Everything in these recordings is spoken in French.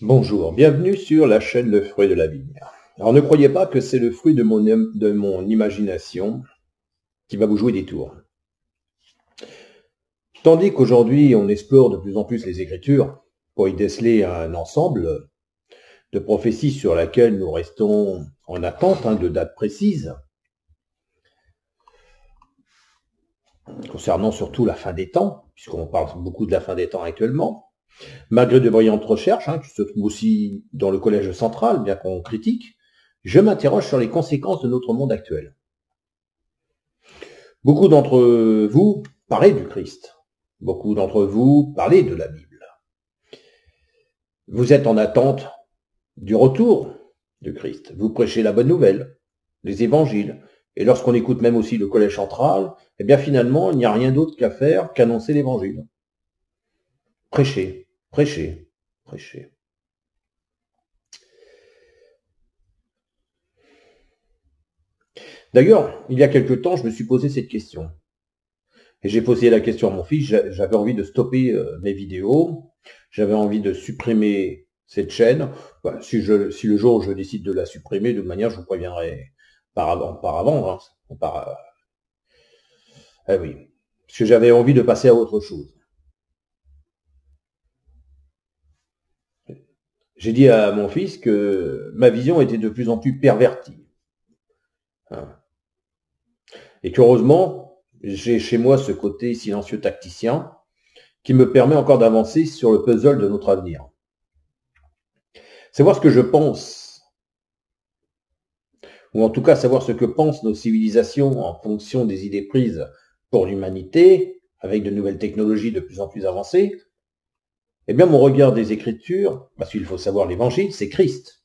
Bonjour, bienvenue sur la chaîne Le Fruit de la Vigne. Alors ne croyez pas que c'est le fruit de mon imagination qui va vous jouer des tours. Tandis qu'aujourd'hui on explore de plus en plus les Écritures pour y déceler un ensemble de prophéties sur laquelle nous restons en attente de dates précises, concernant surtout la fin des temps, puisqu'on parle beaucoup de la fin des temps actuellement, malgré de brillantes recherches qui se trouvent aussi dans le Collège central, bien qu'on critique, je m'interroge sur les conséquences de notre monde actuel. Beaucoup d'entre vous parlez du Christ. Beaucoup d'entre vous parlez de la Bible. Vous êtes en attente du retour du Christ. Vous prêchez la bonne nouvelle, les évangiles. Et lorsqu'on écoute même aussi le Collège central, eh bien finalement, il n'y a rien d'autre qu'à faire qu'annoncer l'évangile. Prêchez, prêchez, prêchez. D'ailleurs, il y a quelque temps, je me suis posé cette question. Et j'ai posé la question à mon fils, j'avais envie de stopper mes vidéos, j'avais envie de supprimer cette chaîne. Voilà, si le jour où je décide de la supprimer, de toute manière, je vous préviendrai par avant. Oui, parce que j'avais envie de passer à autre chose. J'ai dit à mon fils que ma vision était de plus en plus pervertie. Et qu'heureusement, j'ai chez moi ce côté silencieux tacticien qui me permet encore d'avancer sur le puzzle de notre avenir. Savoir ce que je pense, ou en tout cas savoir ce que pensent nos civilisations en fonction des idées prises pour l'humanité, avec de nouvelles technologies de plus en plus avancées, eh bien mon regard des Écritures, parce qu'il faut savoir l'Évangile, c'est Christ.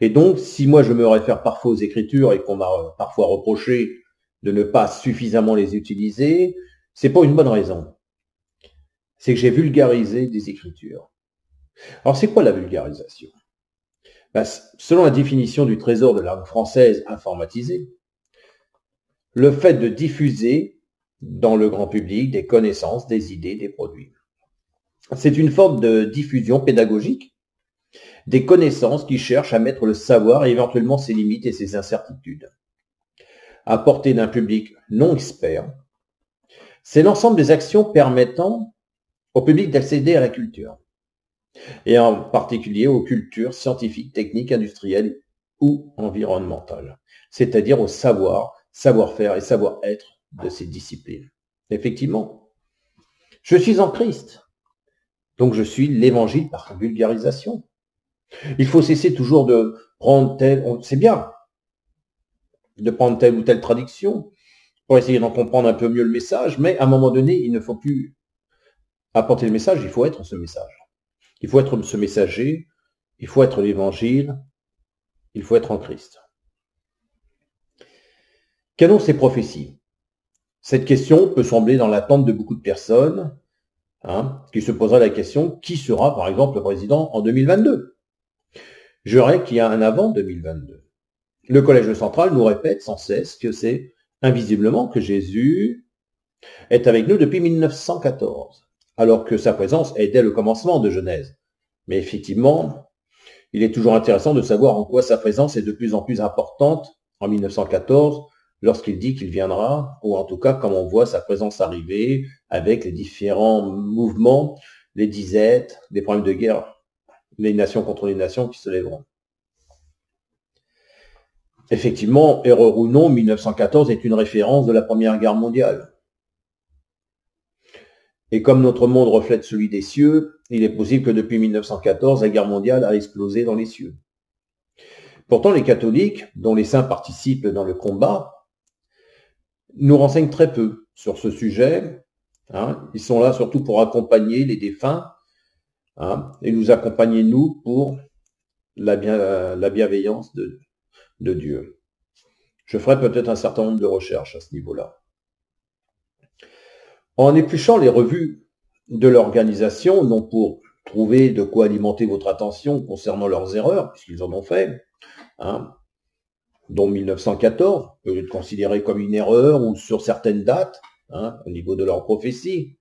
Et donc, si moi je me réfère parfois aux Écritures et qu'on m'a parfois reproché de ne pas suffisamment les utiliser, c'est pas une bonne raison. C'est que j'ai vulgarisé des Écritures. Alors c'est quoi la vulgarisation ? Selon la définition du Trésor de la langue française informatisée, le fait de diffuser dans le grand public des connaissances, des idées, des produits. C'est une forme de diffusion pédagogique des connaissances qui cherchent à mettre le savoir et éventuellement ses limites et ses incertitudes à portée d'un public non expert. C'est l'ensemble des actions permettant au public d'accéder à la culture, et en particulier aux cultures scientifiques, techniques, industrielles ou environnementales, c'est-à-dire au savoir, savoir-faire et savoir-être de ces disciplines. Effectivement, je suis en Christ, donc je suis l'évangile par vulgarisation. Il faut cesser toujours de prendre c'est bien de prendre telle ou telle traduction pour essayer d'en comprendre un peu mieux le message, mais à un moment donné, il ne faut plus apporter le message, il faut être ce message. Il faut être ce messager, il faut être l'évangile, il faut être en Christ. Qu'annoncent ces prophéties ? Cette question peut sembler dans l'attente de beaucoup de personnes, qui se poseraient la question, qui sera par exemple le président en 2022 ? Je dirais qu'il y a un avant 2022. Le Collège central nous répète sans cesse que c'est invisiblement que Jésus est avec nous depuis 1914, alors que sa présence est dès le commencement de Genèse. Mais effectivement, il est toujours intéressant de savoir en quoi sa présence est de plus en plus importante en 1914, lorsqu'il dit qu'il viendra, ou en tout cas comme on voit sa présence arriver avec les différents mouvements, les disettes, les problèmes de guerre, les nations contre les nations qui se lèveront. Effectivement, erreur ou non, 1914 est une référence de la Première Guerre mondiale. Et comme notre monde reflète celui des cieux, il est possible que depuis 1914, la guerre mondiale a explosé dans les cieux. Pourtant, les catholiques, dont les saints participent dans le combat, nous renseignent très peu sur ce sujet. Ils sont là surtout pour accompagner les défunts et nous accompagner, nous, pour la bienveillance de Dieu. Je ferai peut-être un certain nombre de recherches à ce niveau-là. En épluchant les revues de l'organisation, non pour trouver de quoi alimenter votre attention concernant leurs erreurs, puisqu'ils en ont fait, dont 1914, peut être considéré comme une erreur, ou sur certaines dates, au niveau de leur prophétie.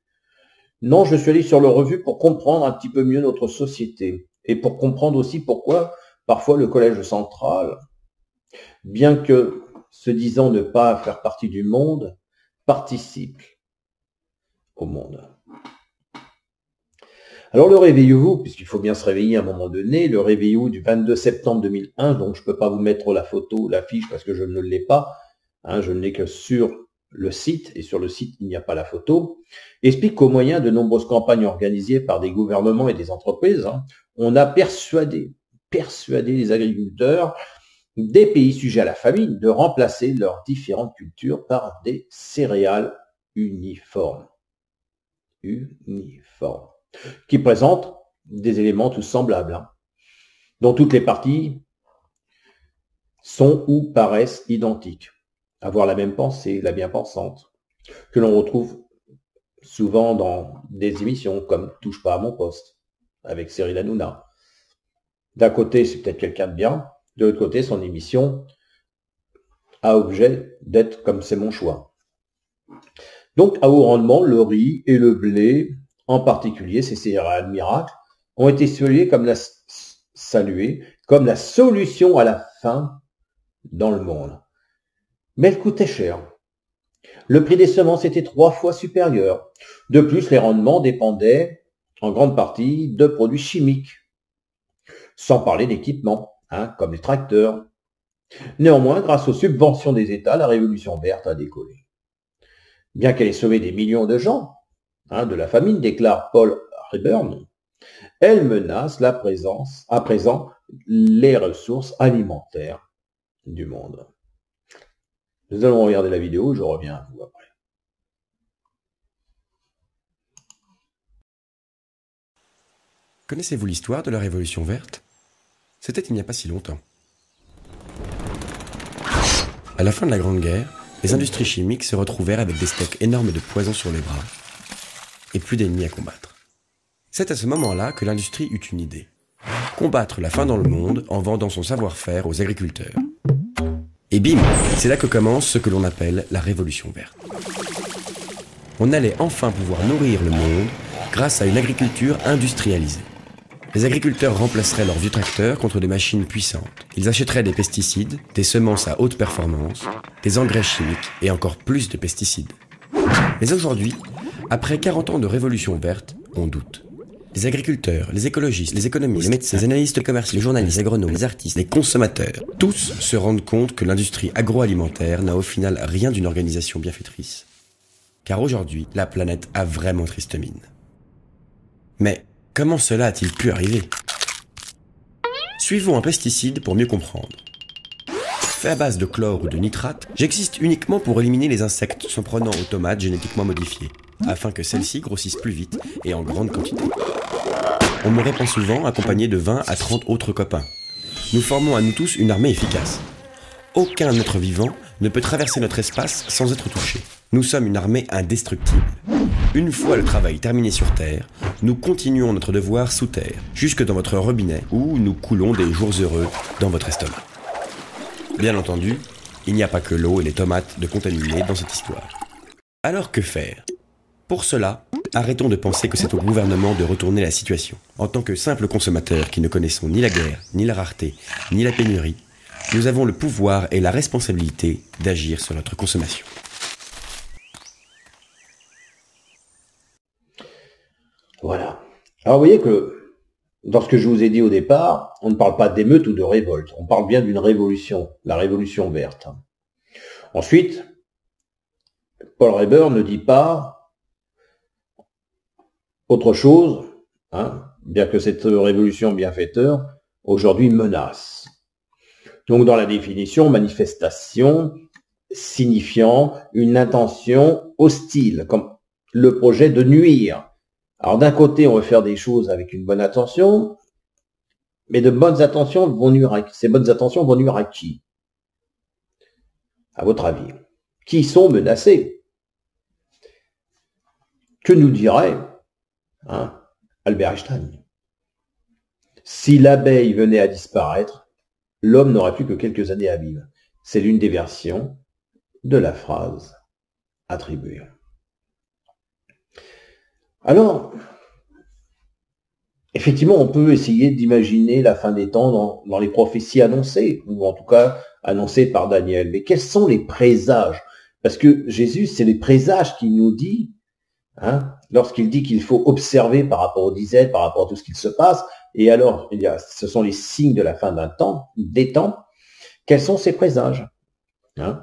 Non, je suis allé sur leur revue pour comprendre un petit peu mieux notre société et pour comprendre aussi pourquoi parfois le Collège central, bien que se disant ne pas faire partie du monde, participe au monde. Alors le réveillez-vous, puisqu'il faut bien se réveiller à un moment donné, le réveillez-vous du 22 septembre 2001, donc je ne peux pas vous mettre la photo, l'affiche, parce que je ne l'ai pas, je ne l'ai que sur le site, et sur le site il n'y a pas la photo, explique qu'au moyen de nombreuses campagnes organisées par des gouvernements et des entreprises, on a persuadé les agriculteurs des pays sujets à la famine de remplacer leurs différentes cultures par des céréales uniformes. Qui présentent des éléments tous semblables, dont toutes les parties sont ou paraissent identiques, avoir la même pensée, la bien-pensante, que l'on retrouve souvent dans des émissions comme Touche pas à mon poste, avec Cyril Hanouna. D'un côté, c'est peut-être quelqu'un de bien, de l'autre côté, son émission a objet d'être comme c'est mon choix. Donc, à haut rendement, le riz et le blé, en particulier, ces céréales miracles, ont été salués comme la solution à la faim dans le monde. Mais elles coûtaient cher. Le prix des semences était 3 fois supérieur. De plus, les rendements dépendaient en grande partie de produits chimiques, sans parler d'équipements, comme les tracteurs. Néanmoins, grâce aux subventions des États, la révolution verte a décollé. Bien qu'elle ait sauvé des millions de gens de la famine, déclare Paul Rayburn, elle menace à présent les ressources alimentaires du monde. Nous allons regarder la vidéo, je reviens à vous après. Connaissez-vous l'histoire de la Révolution verte? C'était il n'y a pas si longtemps. À la fin de la Grande Guerre, les industries chimiques se retrouvèrent avec des stocks énormes de poison sur les bras et plus d'ennemis à combattre. C'est à ce moment-là que l'industrie eut une idée. Combattre la faim dans le monde en vendant son savoir-faire aux agriculteurs. Et bim, c'est là que commence ce que l'on appelle la Révolution verte. On allait enfin pouvoir nourrir le monde grâce à une agriculture industrialisée. Les agriculteurs remplaceraient leurs vieux tracteurs contre des machines puissantes. Ils achèteraient des pesticides, des semences à haute performance, des engrais chimiques et encore plus de pesticides. Mais aujourd'hui, après 40 ans de révolution verte, on doute. Les agriculteurs, les écologistes, les économistes, les médecins, les analystes commerciaux, les journalistes, les agronomes, les artistes, les consommateurs, tous se rendent compte que l'industrie agroalimentaire n'a au final rien d'une organisation bienfaitrice. Car aujourd'hui, la planète a vraiment triste mine. Mais comment cela a-t-il pu arriver? Suivons un pesticide pour mieux comprendre. Fait à base de chlore ou de nitrate, j'existe uniquement pour éliminer les insectes s'en prenant aux tomates génétiquement modifiées, afin que celles-ci grossissent plus vite et en grande quantité. On me répond souvent accompagné de 20 à 30 autres copains. Nous formons à nous tous une armée efficace. Aucun être vivant ne peut traverser notre espace sans être touché. Nous sommes une armée indestructible. Une fois le travail terminé sur Terre, nous continuons notre devoir sous terre, jusque dans votre robinet, où nous coulons des jours heureux dans votre estomac. Bien entendu, il n'y a pas que l'eau et les tomates de contaminés dans cette histoire. Alors que faire? Pour cela, arrêtons de penser que c'est au gouvernement de retourner la situation. En tant que simples consommateurs qui ne connaissons ni la guerre, ni la rareté, ni la pénurie, nous avons le pouvoir et la responsabilité d'agir sur notre consommation. Voilà. Alors vous voyez que dans ce que je vous ai dit au départ, on ne parle pas d'émeute ou de révolte, on parle bien d'une révolution, la révolution verte. Ensuite, Paul Rayburn ne dit pas autre chose, bien que cette révolution bienfaiteur, aujourd'hui menace. Donc dans la définition, manifestation signifiant une intention hostile, comme le projet de nuire. Alors d'un côté, on veut faire des choses avec une bonne intention, mais de bonnes intentions vont nuire à qui? Ces bonnes intentions vont nuire à qui? À votre avis? Qui sont menacés? Que nous dirait Albert Einstein? Si l'abeille venait à disparaître, l'homme n'aurait plus que quelques années à vivre. C'est l'une des versions de la phrase attribuée. Alors, effectivement, on peut essayer d'imaginer la fin des temps dans les prophéties annoncées, ou en tout cas annoncées par Daniel. Mais quels sont les présages? Parce que Jésus, c'est les présages qu'il nous dit, hein, lorsqu'il dit qu'il faut observer par rapport aux dizaines, par rapport à tout ce qu'il se passe. Et alors, ce sont les signes de la fin d'un temps, des temps. Quels sont ces présages, hein?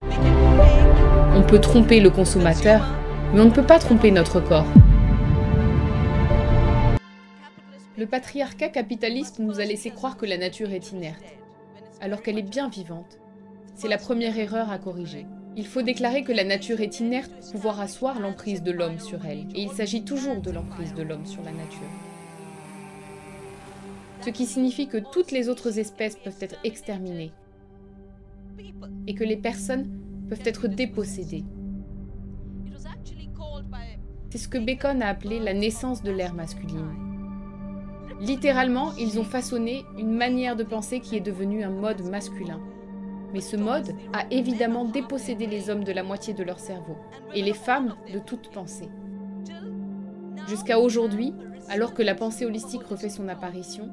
On peut tromper le consommateur, mais on ne peut pas tromper notre corps. Le patriarcat capitaliste nous a laissé croire que la nature est inerte, alors qu'elle est bien vivante. C'est la première erreur à corriger. Il faut déclarer que la nature est inerte pour pouvoir asseoir l'emprise de l'homme sur elle. Et il s'agit toujours de l'emprise de l'homme sur la nature. Ce qui signifie que toutes les autres espèces peuvent être exterminées et que les personnes peuvent être dépossédées. C'est ce que Bacon a appelé la naissance de l'ère masculine. Littéralement, ils ont façonné une manière de penser qui est devenue un mode masculin. Mais ce mode a évidemment dépossédé les hommes de la moitié de leur cerveau, et les femmes de toute pensée. Jusqu'à aujourd'hui, alors que la pensée holistique refait son apparition,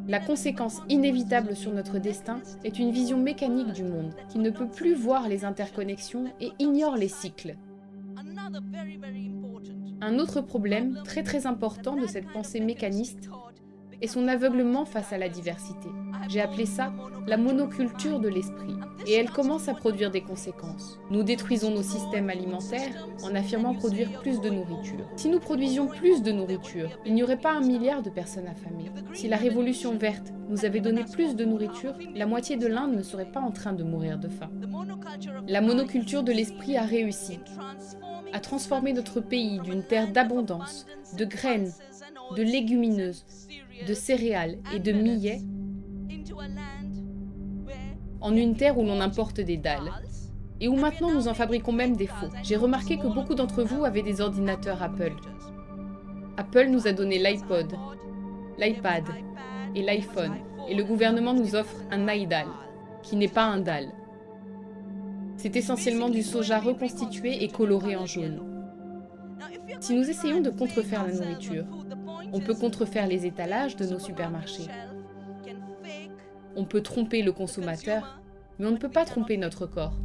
la conséquence inévitable sur notre destin est une vision mécanique du monde, qui ne peut plus voir les interconnexions et ignore les cycles. Un autre problème très important de cette pensée mécaniste est son aveuglement face à la diversité. J'ai appelé ça la monoculture de l'esprit, et elle commence à produire des conséquences. Nous détruisons nos systèmes alimentaires en affirmant produire plus de nourriture. Si nous produisions plus de nourriture, il n'y aurait pas 1 milliard de personnes affamées. Si la révolution verte nous avait donné plus de nourriture, la moitié de l'Inde ne serait pas en train de mourir de faim. La monoculture de l'esprit a réussi à transformer notre pays d'une terre d'abondance, de graines, de légumineuses, de céréales et de millets en une terre où l'on importe des dalles et où maintenant nous en fabriquons même des faux. J'ai remarqué que beaucoup d'entre vous avaient des ordinateurs Apple. Apple nous a donné l'iPod, l'iPad et l'iPhone, et le gouvernement nous offre un iDAL, qui n'est pas un dalle. C'est essentiellement du soja reconstitué et coloré en jaune. Si nous essayons de contrefaire la nourriture, on peut contrefaire les étalages de nos supermarchés. On peut tromper le consommateur, mais on ne peut pas tromper notre corps.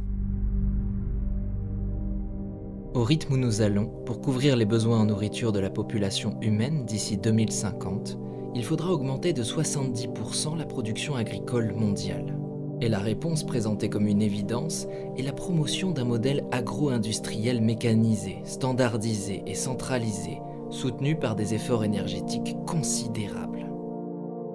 Au rythme où nous allons, pour couvrir les besoins en nourriture de la population humaine d'ici 2050, il faudra augmenter de 70% la production agricole mondiale. Et la réponse présentée comme une évidence est la promotion d'un modèle agro-industriel mécanisé, standardisé et centralisé, soutenu par des efforts énergétiques considérables.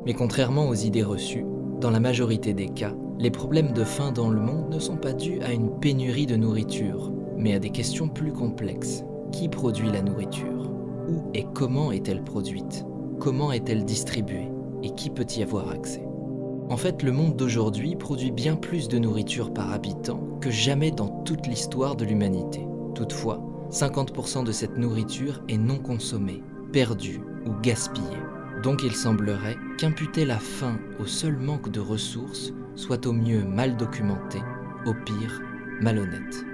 Mais contrairement aux idées reçues, dans la majorité des cas, les problèmes de faim dans le monde ne sont pas dus à une pénurie de nourriture, mais à des questions plus complexes. Qui produit la nourriture? Où et comment est-elle produite? Comment est-elle distribuée? Et qui peut y avoir accès? En fait, le monde d'aujourd'hui produit bien plus de nourriture par habitant que jamais dans toute l'histoire de l'humanité. Toutefois, 50% de cette nourriture est non consommée, perdue ou gaspillée. Donc il semblerait qu'imputer la faim au seul manque de ressources soit au mieux mal documenté, au pire malhonnête.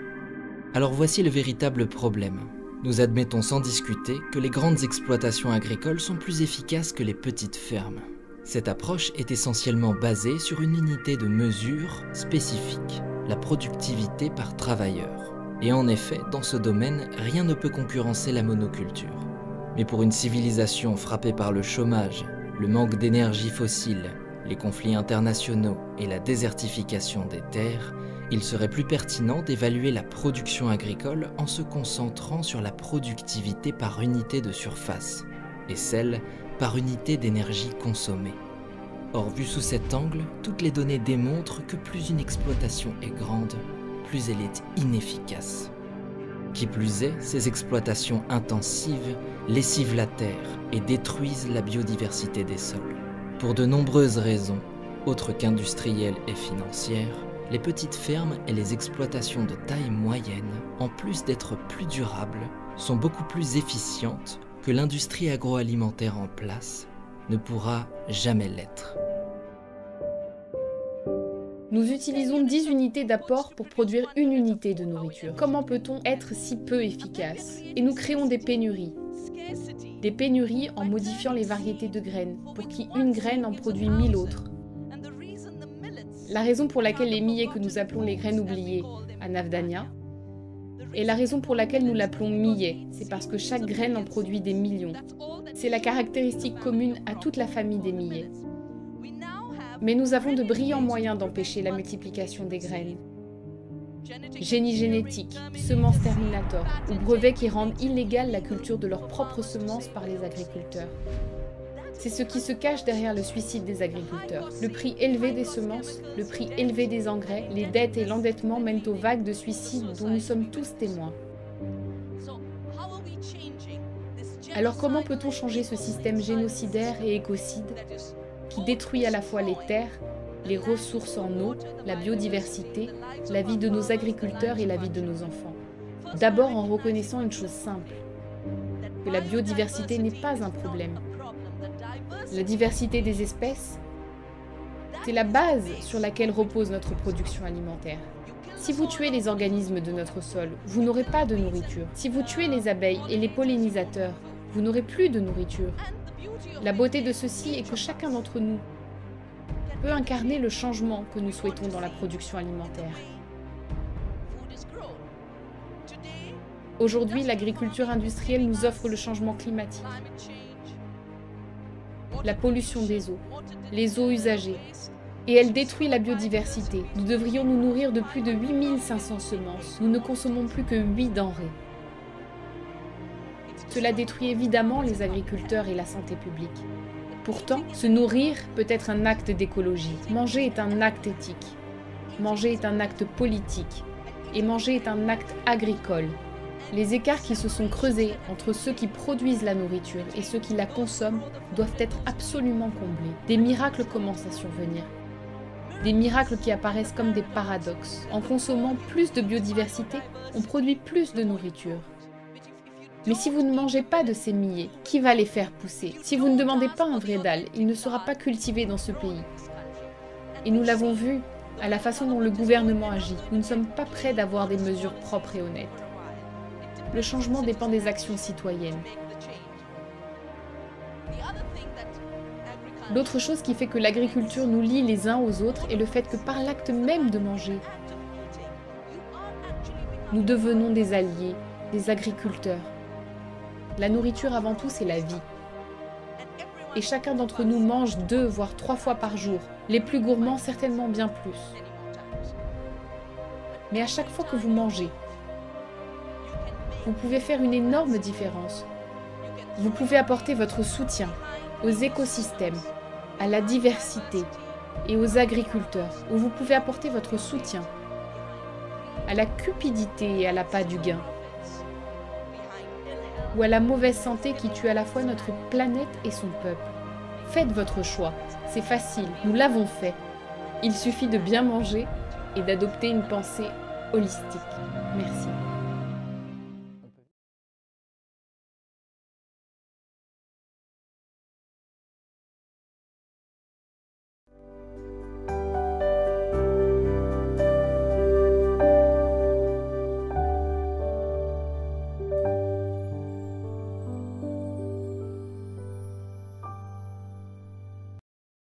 Alors voici le véritable problème. Nous admettons sans discuter que les grandes exploitations agricoles sont plus efficaces que les petites fermes. Cette approche est essentiellement basée sur une unité de mesure spécifique, la productivité par travailleur. Et en effet, dans ce domaine, rien ne peut concurrencer la monoculture. Mais pour une civilisation frappée par le chômage, le manque d'énergie fossile, les conflits internationaux et la désertification des terres, il serait plus pertinent d'évaluer la production agricole en se concentrant sur la productivité par unité de surface, et celle par unité d'énergie consommée. Or, vu sous cet angle, toutes les données démontrent que plus une exploitation est grande, plus elle est inefficace. Qui plus est, ces exploitations intensives lessivent la terre et détruisent la biodiversité des sols. Pour de nombreuses raisons, autres qu'industrielles et financières, les petites fermes et les exploitations de taille moyenne, en plus d'être plus durables, sont beaucoup plus efficientes que l'industrie agroalimentaire en place ne pourra jamais l'être. Nous utilisons 10 unités d'apport pour produire une unité de nourriture. Comment peut-on être si peu efficace? Et nous créons des pénuries. Des pénuries en modifiant les variétés de graines, pour qui une graine en produit 1000 autres. La raison pour laquelle les millets que nous appelons les graines oubliées, Anavdania, et la raison pour laquelle nous l'appelons millet, c'est parce que chaque graine en produit des millions. C'est la caractéristique commune à toute la famille des millets. Mais nous avons de brillants moyens d'empêcher la multiplication des graines. Génie génétique, semences terminator ou brevets qui rendent illégale la culture de leurs propres semences par les agriculteurs. C'est ce qui se cache derrière le suicide des agriculteurs. Le prix élevé des semences, le prix élevé des engrais, les dettes et l'endettement mènent aux vagues de suicides dont nous sommes tous témoins. Alors comment peut-on changer ce système génocidaire et écocide qui détruit à la fois les terres, les ressources en eau, la biodiversité, la vie de nos agriculteurs et la vie de nos enfants? D'abord en reconnaissant une chose simple, que la biodiversité n'est pas un problème. La diversité des espèces, c'est la base sur laquelle repose notre production alimentaire. Si vous tuez les organismes de notre sol, vous n'aurez pas de nourriture. Si vous tuez les abeilles et les pollinisateurs, vous n'aurez plus de nourriture. La beauté de ceci est que chacun d'entre nous peut incarner le changement que nous souhaitons dans la production alimentaire. Aujourd'hui, l'agriculture industrielle nous offre le changement climatique, la pollution des eaux, les eaux usagées, et elle détruit la biodiversité. Nous devrions nous nourrir de plus de 8500 semences. Nous ne consommons plus que 8 denrées. Cela détruit évidemment les agriculteurs et la santé publique. Pourtant, se nourrir peut être un acte d'écologie. Manger est un acte éthique. Manger est un acte politique. Et manger est un acte agricole. Les écarts qui se sont creusés entre ceux qui produisent la nourriture et ceux qui la consomment doivent être absolument comblés. Des miracles commencent à survenir. Des miracles qui apparaissent comme des paradoxes. En consommant plus de biodiversité, on produit plus de nourriture. Mais si vous ne mangez pas de ces millets, qui va les faire pousser? Si vous ne demandez pas un vrai dalle, il ne sera pas cultivé dans ce pays. Et nous l'avons vu à la façon dont le gouvernement agit. Nous ne sommes pas prêts d'avoir des mesures propres et honnêtes. Le changement dépend des actions citoyennes. L'autre chose qui fait que l'agriculture nous lie les uns aux autres est le fait que par l'acte même de manger, nous devenons des alliés, des agriculteurs. La nourriture avant tout, c'est la vie. Et chacun d'entre nous mange 2 voire 3 fois par jour. Les plus gourmands, certainement bien plus. Mais à chaque fois que vous mangez, vous pouvez faire une énorme différence. Vous pouvez apporter votre soutien aux écosystèmes, à la diversité et aux agriculteurs, ou vous pouvez apporter votre soutien à la cupidité et à l'appât du gain, ou à la mauvaise santé qui tue à la fois notre planète et son peuple. Faites votre choix, c'est facile, nous l'avons fait. Il suffit de bien manger et d'adopter une pensée holistique. Merci.